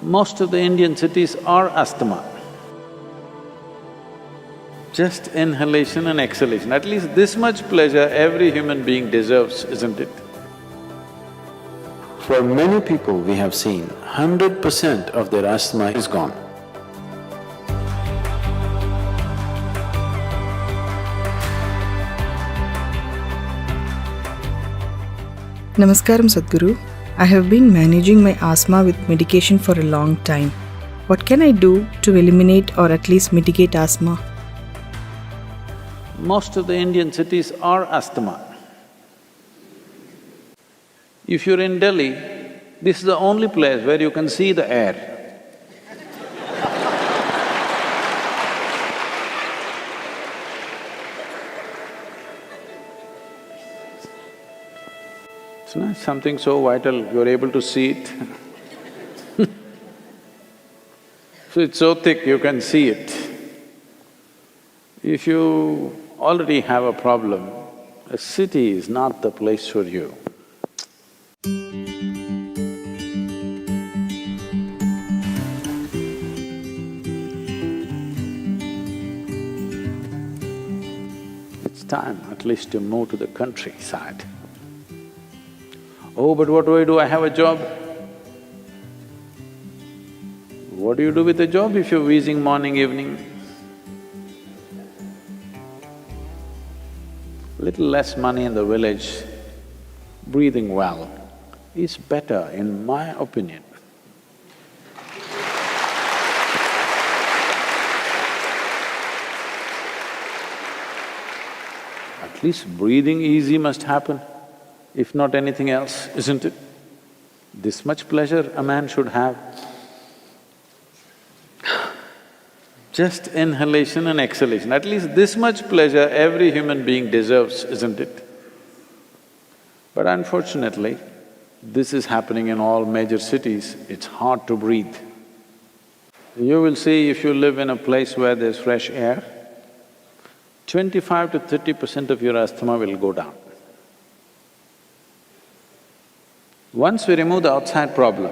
Most of the Indian cities are asthma. Just inhalation and exhalation, at least this much pleasure every human being deserves, isn't it? For many people we have seen, 100% of their asthma is gone. Namaskaram Sadhguru. I have been managing my asthma with medication for a long time. What can I do to eliminate or at least mitigate asthma? Most of the Indian cities are asthma. If you're in Delhi, this is the only place where you can see the air. It's not something so vital, you're able to see it. So it's so thick, you can see it. If you already have a problem, a city is not the place for you. It's time at least to move to the countryside. Oh, but what do? I have a job. What do you do with a job if you're wheezing morning, evening? Little less money in the village, breathing well is better in my opinion. At least breathing easy must happen, if not anything else, isn't it? This much pleasure a man should have. Just inhalation and exhalation, at least this much pleasure every human being deserves, isn't it? But unfortunately, this is happening in all major cities, it's hard to breathe. You will see if you live in a place where there's fresh air, 25 to 30% of your asthma will go down. Once we remove the outside problem,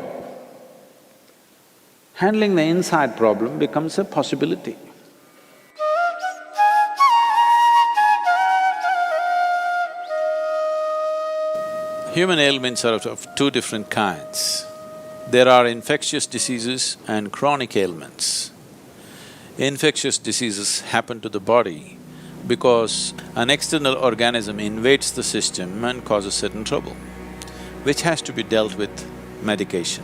handling the inside problem becomes a possibility. Human ailments are of two different kinds. There are infectious diseases and chronic ailments. Infectious diseases happen to the body because an external organism invades the system and causes certain trouble, which has to be dealt with medication.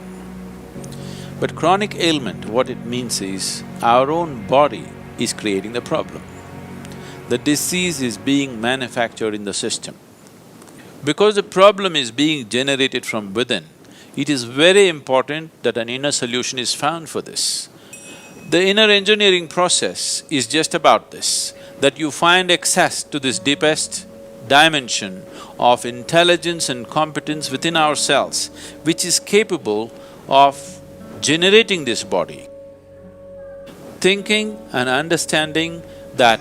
But chronic ailment, what it means is, our own body is creating the problem. The disease is being manufactured in the system. Because the problem is being generated from within, it is very important that an inner solution is found for this. The inner engineering process is just about this, that you find access to this deepest dimension of intelligence and competence within ourselves, which is capable of generating this body. Thinking and understanding that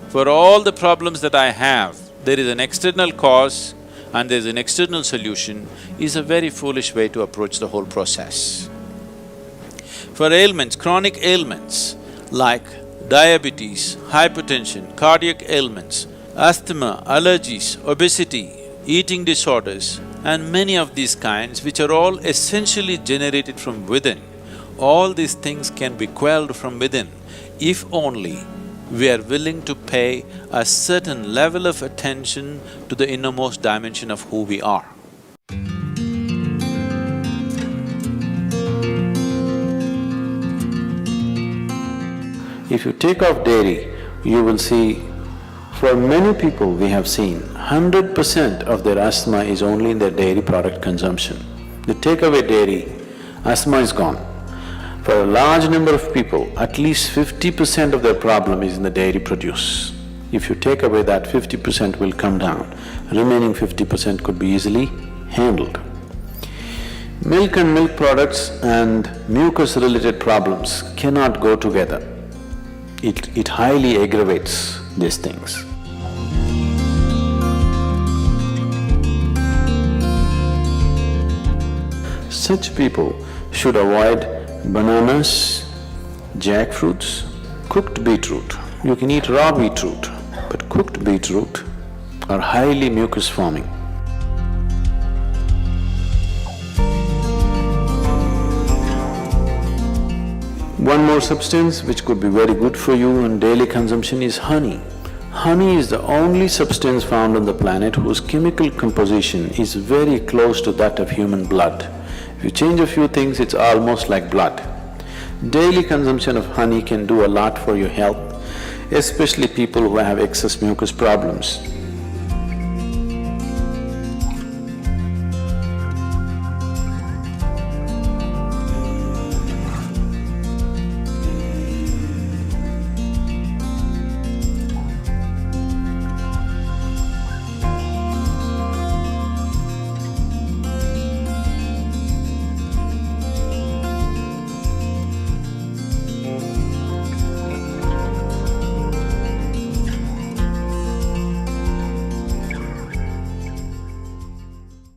for all the problems that I have, there is an external cause and there is an external solution is a very foolish way to approach the whole process. For ailments, chronic ailments like diabetes, hypertension, cardiac ailments, asthma, allergies, obesity, eating disorders, and many of these kinds which are all essentially generated from within, all these things can be quelled from within if only we are willing to pay a certain level of attention to the innermost dimension of who we are. If you take off dairy, you will see, for many people we have seen, 100% of their asthma is only in their dairy product consumption. You take away dairy, asthma is gone. For a large number of people, at least 50% of their problem is in the dairy produce. If you take away that, 50% will come down, remaining 50% could be easily handled. Milk and milk products and mucus-related problems cannot go together. It highly aggravates these things. Such people should avoid bananas, jackfruits, cooked beetroot. You can eat raw beetroot, but cooked beetroot are highly mucus forming. One more substance which could be very good for you in daily consumption is honey. Honey is the only substance found on the planet whose chemical composition is very close to that of human blood. If you change a few things, it's almost like blood. Daily consumption of honey can do a lot for your health, especially people who have excess mucus problems.